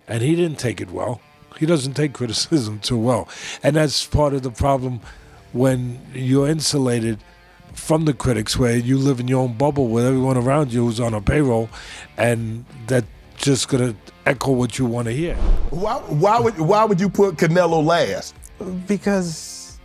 and he didn't take it well. He doesn't take criticism too well. And that's part of the problem when you're insulated from the critics, where you live in your own bubble with everyone around you who's on a payroll, and that's just going to echo what you want to hear. Why would you put Canelo last? Because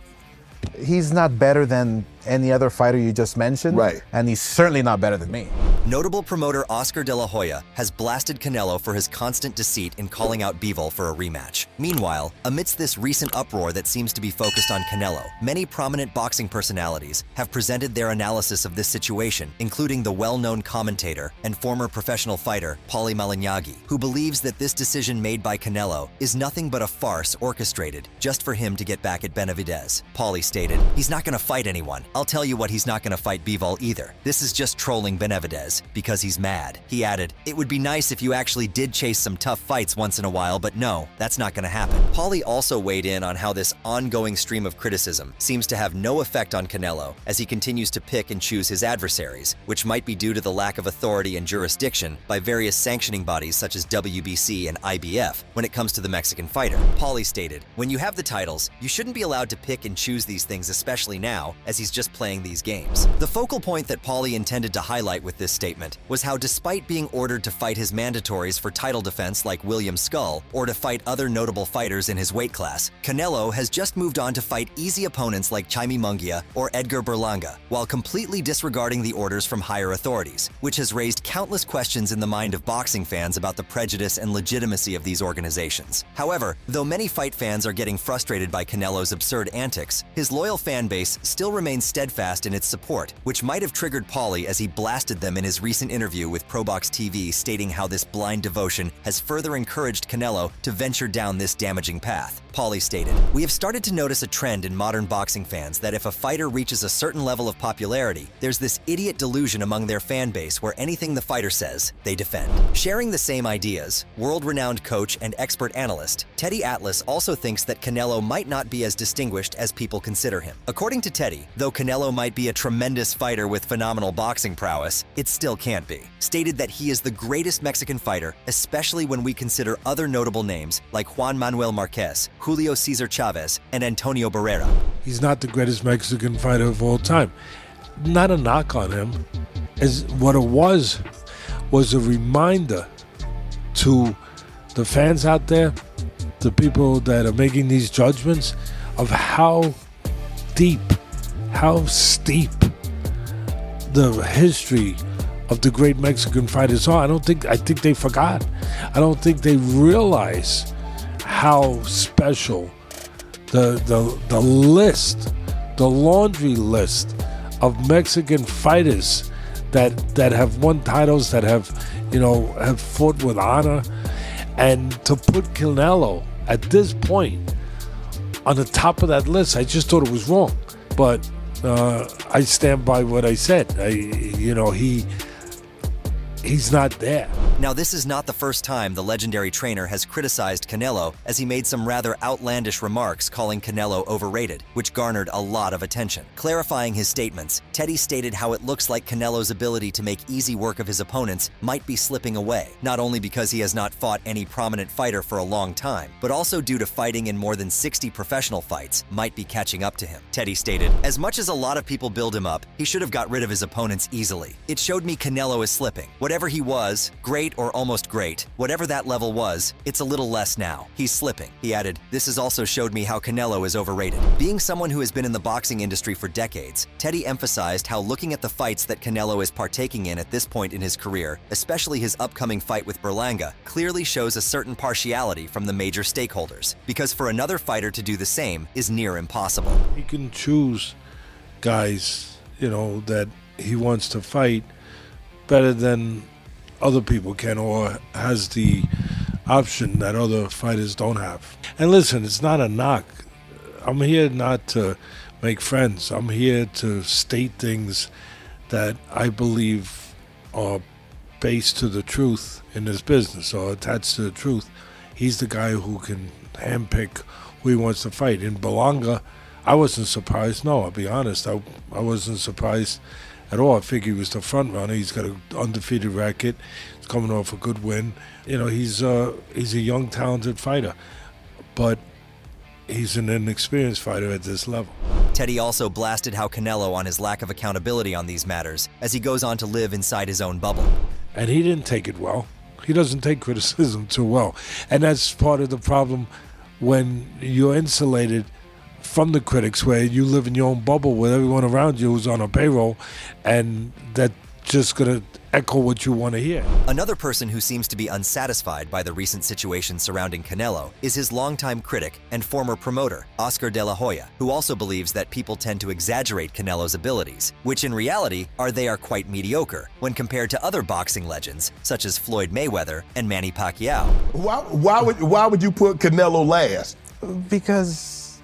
he's not better than any other fighter you just mentioned. Right. And he's certainly not better than me. Notable promoter Oscar De La Hoya has blasted Canelo for his constant deceit in calling out Bivol for a rematch. Meanwhile, amidst this recent uproar that seems to be focused on Canelo, many prominent boxing personalities have presented their analysis of this situation, including the well-known commentator and former professional fighter Paulie Malignaggi, who believes that this decision made by Canelo is nothing but a farce orchestrated just for him to get back at Benavidez. Paulie stated, "He's not going to fight anyone. I'll tell you what, he's not going to fight Bivol either. This is just trolling Benavidez because he's mad." He added, "It would be nice if you actually did chase some tough fights once in a while, but no, that's not going to happen." Paulie also weighed in on how this ongoing stream of criticism seems to have no effect on Canelo as he continues to pick and choose his adversaries, which might be due to the lack of authority and jurisdiction by various sanctioning bodies such as WBC and IBF when it comes to the Mexican fighter. Paulie stated, "When you have the titles, you shouldn't be allowed to pick and choose these things, especially now, as he's just playing these games." The focal point that Paulie intended to highlight with this statement was how, despite being ordered to fight his mandatories for title defense like William Skull or to fight other notable fighters in his weight class, Canelo has just moved on to fight easy opponents like Jaime Munguia or Edgar Berlanga, while completely disregarding the orders from higher authorities, which has raised countless questions in the mind of boxing fans about the prejudice and legitimacy of these organizations. However, though many fight fans are getting frustrated by Canelo's absurd antics, his loyal fan base still remains steadfast in its support, which might have triggered Paulie as he blasted them in his recent interview with ProBox TV, stating how this blind devotion has further encouraged Canelo to venture down this damaging path. Paulie stated, "We have started to notice a trend in modern boxing fans that if a fighter reaches a certain level of popularity, there's this idiot delusion among their fan base where anything the fighter says, they defend." Sharing the same ideas, world-renowned coach and expert analyst Teddy Atlas also thinks that Canelo might not be as distinguished as people consider him. According to Teddy, though Canelo might be a tremendous fighter with phenomenal boxing prowess, it still can't be. Stated that he is the greatest Mexican fighter, especially when we consider other notable names like Juan Manuel Marquez, Julio Cesar Chavez, and Antonio Barrera. He's not the greatest Mexican fighter of all time. Not a knock on him. As what it was a reminder to the fans out there, the people that are making these judgments, of how deep, how steep the history of the great Mexican fighters are. I think they forgot. I don't think they realize how special the list, the laundry list of Mexican fighters that have won titles, that have fought with honor, and to put Canelo at this point on the top of that list, I just thought it was wrong. But I stand by what I said. He's not there. Now, this is not the first time the legendary trainer has criticized Canelo, as he made some rather outlandish remarks calling Canelo overrated, which garnered a lot of attention. Clarifying his statements, Teddy stated how it looks like Canelo's ability to make easy work of his opponents might be slipping away, not only because he has not fought any prominent fighter for a long time, but also due to fighting in more than 60 professional fights might be catching up to him. Teddy stated, "As much as a lot of people build him up, he should have got rid of his opponents easily. It showed me Canelo is slipping. Whatever he was, great or almost great, whatever that level was, it's a little less now. He's slipping." He added, "This has also showed me how Canelo is overrated." Being someone who has been in the boxing industry for decades, Teddy emphasized how looking at the fights that Canelo is partaking in at this point in his career, especially his upcoming fight with Berlanga, clearly shows a certain partiality from the major stakeholders, because for another fighter to do the same is near impossible. He can choose guys, that he wants to fight better than other people can, or has the option that other fighters don't have. And listen, it's not a knock. I'm here not to make friends. I'm here to state things that I believe are based to the truth in this business, or attached to the truth. He's the guy who can handpick who he wants to fight. In Berlanga, I wasn't surprised. No, I'll be honest. I wasn't surprised at all. I figured he was the front runner. He's got an undefeated record. He's coming off a good win. You know, he's a young, talented fighter, but he's an inexperienced fighter at this level. Teddy also blasted how Canelo on his lack of accountability on these matters as he goes on to live inside his own bubble. And he didn't take it well. He doesn't take criticism too well. And that's part of the problem when you're insulated from the critics, where you live in your own bubble with everyone around you who's on a payroll, and that's just going to echo what you want to hear. Another person who seems to be unsatisfied by the recent situation surrounding Canelo is his longtime critic and former promoter, Oscar De La Hoya, who also believes that people tend to exaggerate Canelo's abilities, which in reality they are quite mediocre when compared to other boxing legends such as Floyd Mayweather and Manny Pacquiao. Why would you put Canelo last? Because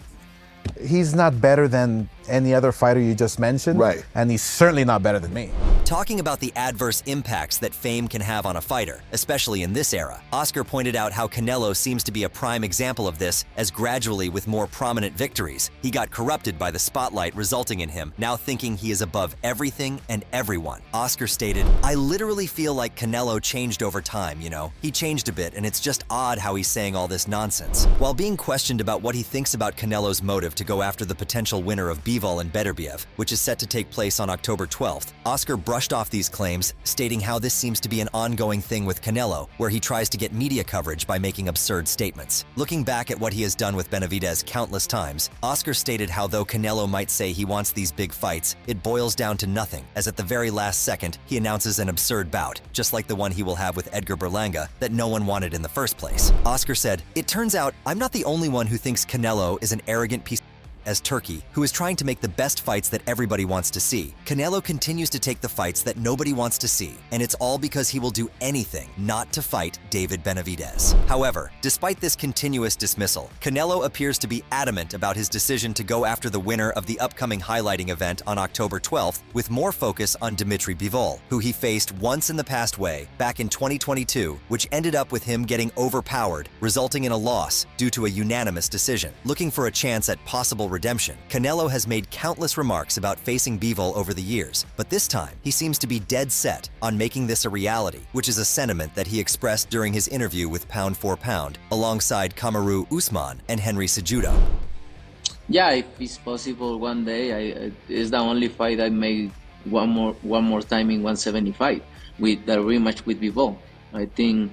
he's not better than any other fighter you just mentioned. Right. And he's certainly not better than me. Talking about the adverse impacts that fame can have on a fighter, especially in this era, Oscar pointed out how Canelo seems to be a prime example of this, as gradually with more prominent victories, he got corrupted by the spotlight, resulting in him now thinking he is above everything and everyone. Oscar stated, "I literally feel like Canelo changed over time, you know? He changed a bit, and it's just odd how he's saying all this nonsense." While being questioned about what he thinks about Canelo's motive to go after the potential winner of Bivol and Beterbiev, which is set to take place on October 12th, Oscar brushed off these claims, stating how this seems to be an ongoing thing with Canelo, where he tries to get media coverage by making absurd statements. Looking back at what he has done with Benavidez countless times, Oscar stated how though Canelo might say he wants these big fights, it boils down to nothing, as at the very last second, he announces an absurd bout, just like the one he will have with Edgar Berlanga that no one wanted in the first place. Oscar said, "It turns out I'm not the only one who thinks Canelo is an arrogant piece as Turkey, who is trying to make the best fights that everybody wants to see. Canelo continues to take the fights that nobody wants to see, and it's all because he will do anything not to fight David Benavidez." However, despite this continuous dismissal, Canelo appears to be adamant about his decision to go after the winner of the upcoming highlighting event on October 12th, with more focus on Dmitry Bivol, who he faced once in the past way, back in 2022, which ended up with him getting overpowered, resulting in a loss due to a unanimous decision. Looking for a chance at possible redemption, Canelo has made countless remarks about facing Bivol over the years, but this time he seems to be dead set on making this a reality, which is a sentiment that he expressed during his interview with Pound for Pound, alongside Kamaru Usman and Henry Cejudo. Yeah, if it's possible one day, it's the only fight I made one more time in 175 with the rematch with Bivol. I think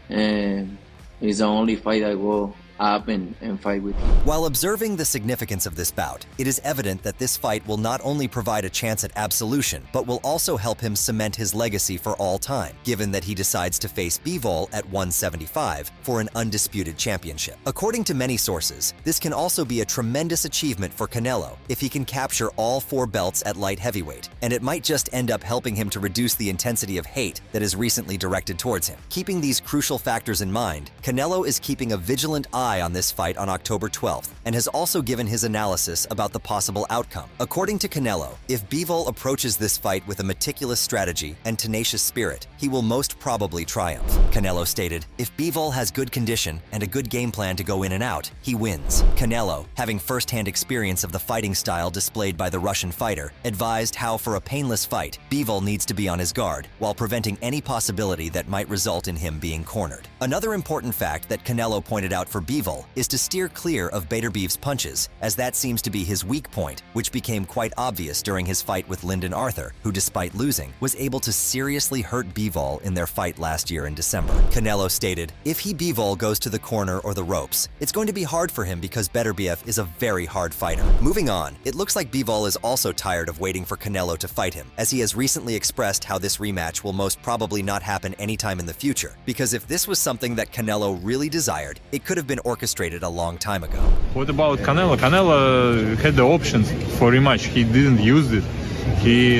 it's the only fight I go up and fight with him. While observing the significance of this bout, it is evident that this fight will not only provide a chance at absolution, but will also help him cement his legacy for all time, given that he decides to face Bivol at 175 for an undisputed championship. According to many sources, this can also be a tremendous achievement for Canelo if he can capture all 4 belts at light heavyweight, and it might just end up helping him to reduce the intensity of hate that is recently directed towards him. Keeping these crucial factors in mind, Canelo is keeping a vigilant eye on this fight on October 12th and has also given his analysis about the possible outcome. According to Canelo, if Bivol approaches this fight with a meticulous strategy and tenacious spirit, he will most probably triumph. Canelo stated, "If Bivol has good condition and a good game plan to go in and out, he wins." Canelo, having first-hand experience of the fighting style displayed by the Russian fighter, advised how for a painless fight, Bivol needs to be on his guard while preventing any possibility that might result in him being cornered. Another important fact that Canelo pointed out for Bivol is to steer clear of Beterbiev's punches, as that seems to be his weak point, which became quite obvious during his fight with Lyndon Arthur, who despite losing, was able to seriously hurt Bivol in their fight last year in December. Canelo stated, "If Bivol goes to the corner or the ropes, it's going to be hard for him because Beterbiev is a very hard fighter." Moving on, it looks like Bivol is also tired of waiting for Canelo to fight him, as he has recently expressed how this rematch will most probably not happen anytime in the future, because if this was something that Canelo really desired, it could have been orchestrated a long time ago. What about Canelo? Canelo had the options for rematch. He didn't use it.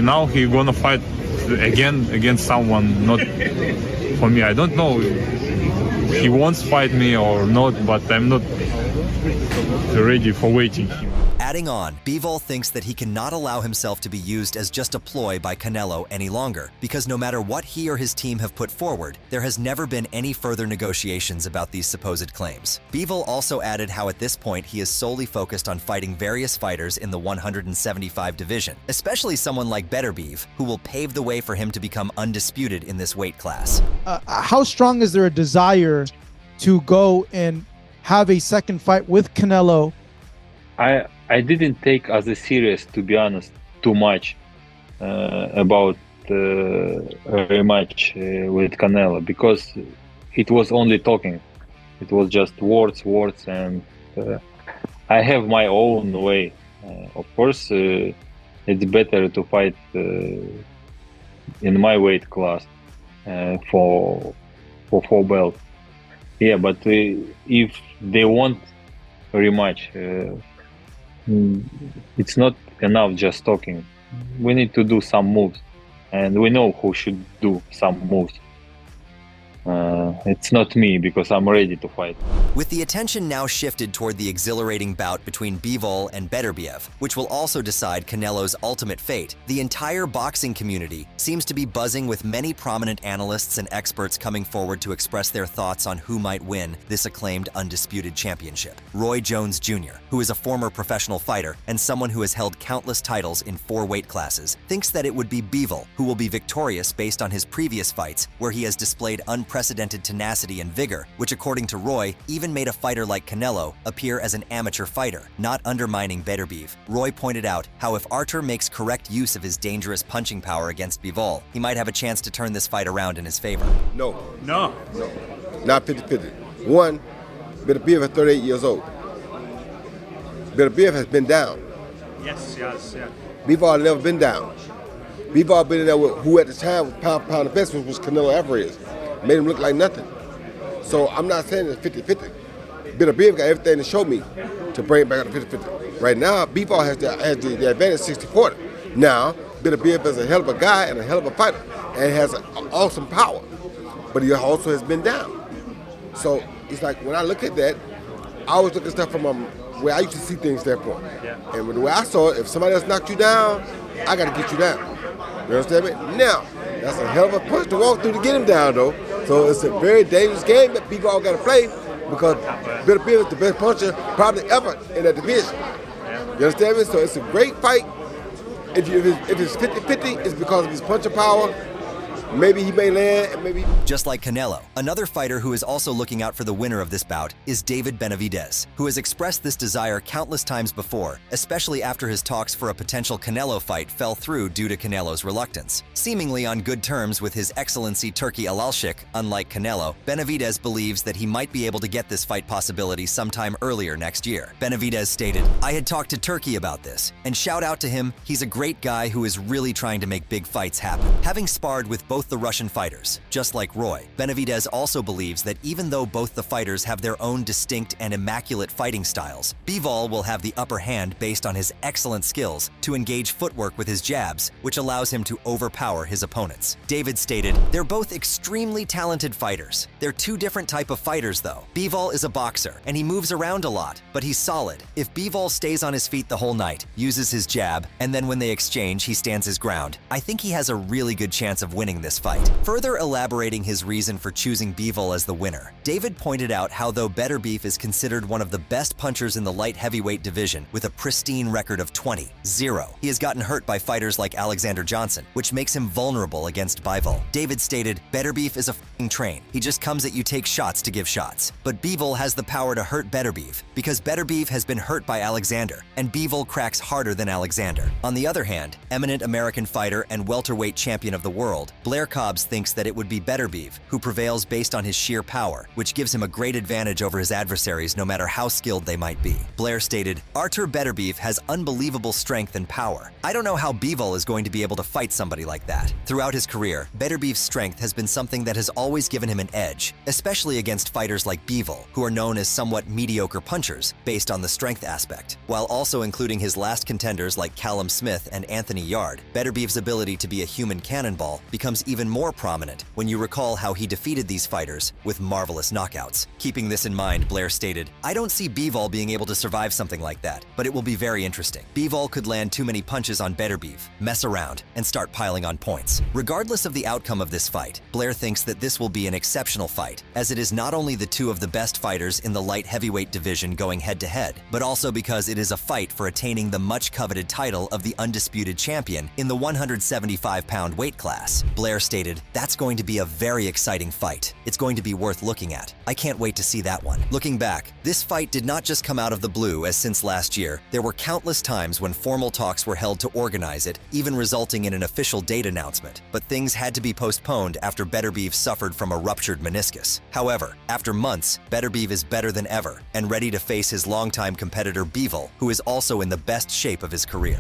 Now he gonna fight again against someone not for me. I don't know if he wants to fight me or not, but I'm not ready for waiting him. Adding on, Bivol thinks that he cannot allow himself to be used as just a ploy by Canelo any longer, because no matter what he or his team have put forward, there has never been any further negotiations about these supposed claims. Bivol also added how at this point he is solely focused on fighting various fighters in the 175 division, especially someone like Beterbiev, who will pave the way for him to become undisputed in this weight class. How strong is there a desire to go and have a second fight with Canelo? I didn't take as a serious, to be honest, too much about a rematch with Canelo, because it was only talking. It was just words, and I have my own way. Of course, it's better to fight in my weight class for 4 belts. Yeah, but if they want a rematch, it's not enough just talking. We need to do some moves, and we know who should do some moves. It's not me, because I'm ready to fight. With the attention now shifted toward the exhilarating bout between Bivol and Beterbiev, which will also decide Canelo's ultimate fate, the entire boxing community seems to be buzzing with many prominent analysts and experts coming forward to express their thoughts on who might win this acclaimed undisputed championship. Roy Jones Jr., who is a former professional fighter and someone who has held countless titles in 4 weight classes, thinks that it would be Bivol who will be victorious based on his previous fights, where he has displayed unprecedented tenacity and vigor, which according to Roy, even made a fighter like Canelo appear as an amateur fighter, not undermining Beterbiev. Roy pointed out how if Artur makes correct use of his dangerous punching power against Bivol, he might have a chance to turn this fight around in his favor. No. Not 50-50. One, Beterbiev is 38 years old. Beterbiev has been down. Yes. Bivol never been down. Bivol been in there with who at the time was pound the best, which was Canelo Alvarez. Made him look like nothing. So I'm not saying it's 50-50. Beterbiev got everything to show me to bring it back up to 50-50. Right now, Bivol has the advantage 60-40. Now, Beterbiev is a hell of a guy and a hell of a fighter and has an awesome power, but he also has been down. So it's like when I look at that, I always look at stuff from where I used to see things therefore. Yeah. And the way I saw it, if somebody else knocked you down, I got to get you down. You understand me? Now, that's a hell of a punch to walk through to get him down, though. So it's a very dangerous game that people all got to play, because Beterbiev is the best puncher probably ever in that division. You understand me? So it's a great fight. If it's 50-50, it's because of his punching power. Maybe he may land, and maybe... Just like Canelo, another fighter who is also looking out for the winner of this bout is David Benavidez, who has expressed this desire countless times before, especially after his talks for a potential Canelo fight fell through due to Canelo's reluctance. Seemingly on good terms with His Excellency Turki Alalshik, unlike Canelo, Benavidez believes that he might be able to get this fight possibility sometime earlier next year. Benavidez stated, "I had talked to Turki about this, and shout out to him, he's a great guy who is really trying to make big fights happen." Having sparred with both the Russian fighters, just like Roy, Benavidez also believes that even though both the fighters have their own distinct and immaculate fighting styles, Bivol will have the upper hand based on his excellent skills to engage footwork with his jabs, which allows him to overpower his opponents. David stated, "They're both extremely talented fighters. They're 2 different type of fighters though. Bivol is a boxer, and he moves around a lot, but he's solid. If Bivol stays on his feet the whole night, uses his jab, and then when they exchange, he stands his ground, I think he has a really good chance of winning this fight." Further elaborating his reason for choosing Bivol as the winner, David pointed out how though Beterbiev is considered one of the best punchers in the light heavyweight division with a pristine record of 20-0, he has gotten hurt by fighters like Alexander Johnson, which makes him vulnerable against Bivol. David stated, "Beterbiev is a f***ing train. He just comes at you take shots to give shots. But Bivol has the power to hurt Beterbiev, because Beterbiev has been hurt by Alexander, and Bivol cracks harder than Alexander." On the other hand, eminent American fighter and welterweight champion of the world, Blair Cobbs thinks that it would be Beterbiev who prevails based on his sheer power, which gives him a great advantage over his adversaries no matter how skilled they might be. Blair stated, "Artur Beterbiev has unbelievable strength and power. I don't know how Bivol is going to be able to fight somebody like that." Throughout his career, Beterbiev's strength has been something that has always given him an edge, especially against fighters like Bivol, who are known as somewhat mediocre punchers based on the strength aspect. While also including his last contenders like Callum Smith and Anthony Yard, Beterbiev's ability to be a human cannonball becomes becomes even more prominent when you recall how he defeated these fighters with marvelous knockouts. Keeping this in mind, Blair stated, "I don't see Bivol being able to survive something like that, but it will be very interesting. Bivol could land too many punches on Beterbiev, mess around, and start piling on points." Regardless of the outcome of this fight, Blair thinks that this will be an exceptional fight, as it is not only the two of the best fighters in the light heavyweight division going head-to-head, but also because it is a fight for attaining the much-coveted title of the undisputed champion in the 175-pound weight class. Blair stated, "That's going to be a very exciting fight. It's going to be worth looking at. I can't wait to see that one." Looking back, this fight did not just come out of the blue, as since last year, there were countless times when formal talks were held to organize it, even resulting in an official date announcement. But things had to be postponed after Beterbiev suffered from a ruptured meniscus. However, after months, Beterbiev is better than ever and ready to face his longtime competitor Bivol, who is also in the best shape of his career.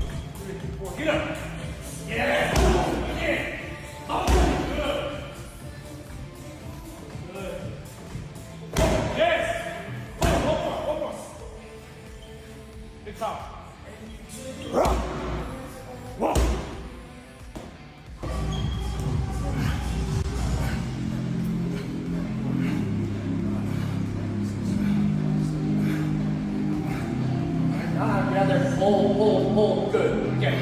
Hold, good, okay.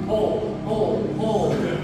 Hold, good.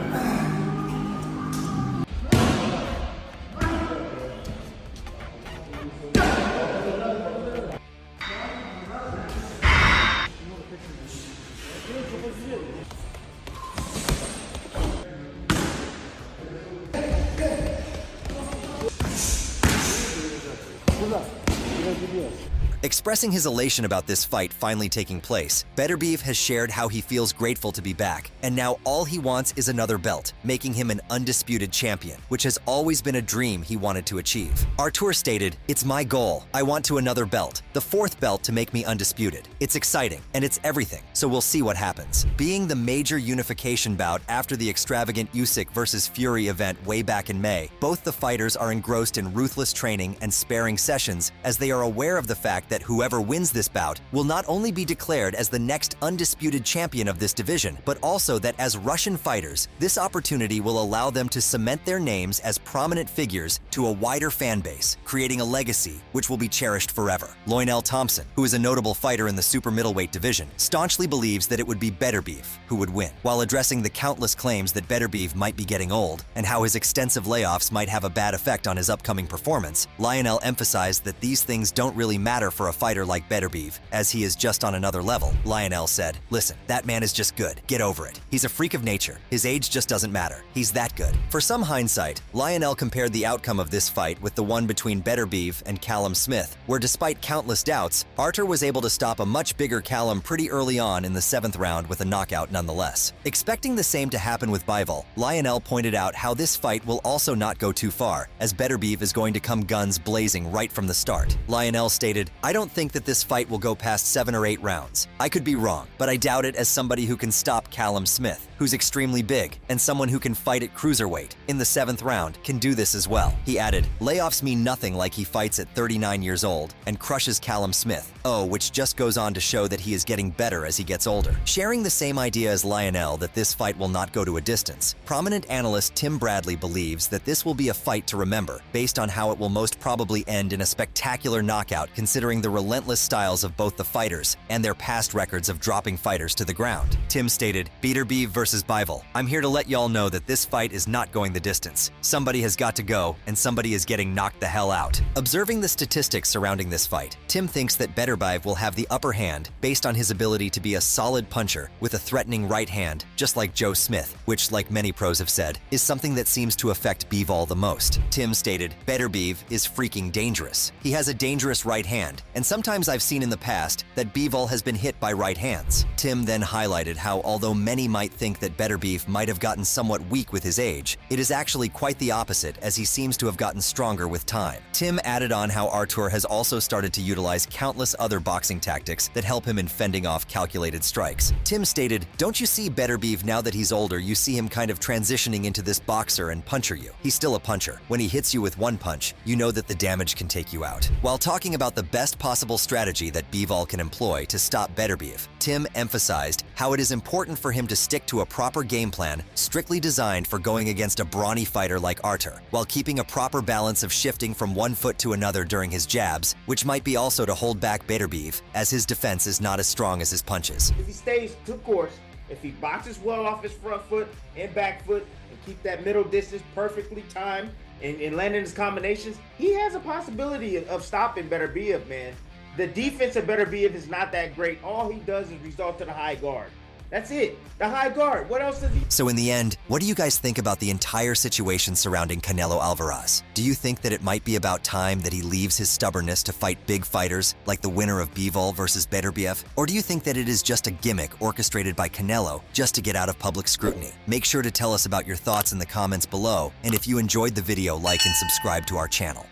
Expressing his elation about this fight finally taking place, Beterbiev has shared how he feels grateful to be back, and now all he wants is another belt, making him an undisputed champion, which has always been a dream he wanted to achieve. Artur stated, "It's my goal. I want to another belt, the fourth belt to make me undisputed. It's exciting, and it's everything, so we'll see what happens." Being the major unification bout after the extravagant Usyk versus Fury event way back in May, both the fighters are engrossed in ruthless training and sparring sessions, as they are aware of the fact that whoever wins this bout will not only be declared as the next undisputed champion of this division, but also that as Russian fighters, this opportunity will allow them to cement their names as prominent figures to a wider fan base, creating a legacy which will be cherished forever. Lionel Thompson, who is a notable fighter in the super middleweight division, staunchly believes that it would be Beterbiev who would win. While addressing the countless claims that Beterbiev might be getting old and how his extensive layoffs might have a bad effect on his upcoming performance, Lionel emphasized that these things don't really matter for a fighter like Beterbiev, as he is just on another level. Lionel said, "Listen, that man is just good. Get over it. He's a freak of nature. His age just doesn't matter. He's that good." For some hindsight, Lionel compared the outcome of this fight with the one between Beterbiev and Callum Smith, where despite countless doubts, Artur was able to stop a much bigger Callum pretty early on in the 7th round with a knockout nonetheless. Expecting the same to happen with Bivol, Lionel pointed out how this fight will also not go too far, as Beterbiev is going to come guns blazing right from the start. Lionel stated, "I don't think that this fight will go past 7 or 8 rounds. I could be wrong, but I doubt it, as somebody who can stop Callum Smith, who's extremely big, and someone who can fight at cruiserweight in the 7th round can do this as well." He added, "Layoffs mean nothing like he fights at 39 years old and crushes Callum Smith. Oh, which just goes on to show that he is getting better as he gets older." Sharing the same idea as Lionel that this fight will not go to a distance, prominent analyst Tim Bradley believes that this will be a fight to remember, based on how it will most probably end in a spectacular knockout considering the relentless styles of both the fighters and their past records of dropping fighters to the ground. Tim stated, "Beterbiev versus Bivol. I'm here to let y'all know that this fight is not going the distance. Somebody has got to go, and somebody is getting knocked the hell out." Observing the statistics surrounding this fight, Tim thinks that Beterbiev will have the upper hand based on his ability to be a solid puncher with a threatening right hand, just like Joe Smith, which, like many pros have said, is something that seems to affect Bivol the most. Tim stated, "Beterbiev is freaking dangerous. He has a dangerous right hand, and sometimes I've seen in the past that Bivol has been hit by right hands." Tim then highlighted how although many might think that Beterbiev might have gotten somewhat weak with his age, it is actually quite the opposite, as he seems to have gotten stronger with time. Tim added on how Artur has also started to utilize countless other boxing tactics that help him in fending off calculated strikes. Tim stated, "Don't you see Beterbiev now that he's older, you see him kind of transitioning into this boxer and puncher you. He's still a puncher. When he hits you with one punch, you know that the damage can take you out." While talking about the best possible strategy that Bivol can employ to stop Beterbiev, Tim emphasized how it is important for him to stick to a proper game plan strictly designed for going against a brawny fighter like Artur, while keeping a proper balance of shifting from one foot to another during his jabs, which might be also to hold back Beterbiev, as his defense is not as strong as his punches. If he stays to course, if he boxes well off his front foot and back foot and keep that middle distance perfectly timed and landing his combinations, he has a possibility of stopping Beterbiev, man. The defense of Beterbiev is not that great. All he does is resort to the high guard. That's it. The high guard. What else does he? So in the end, what do you guys think about the entire situation surrounding Canelo Alvarez? Do you think that it might be about time that he leaves his stubbornness to fight big fighters like the winner of Bivol versus Beterbiev? Or do you think that it is just a gimmick orchestrated by Canelo just to get out of public scrutiny? Make sure to tell us about your thoughts in the comments below, and if you enjoyed the video, like and subscribe to our channel.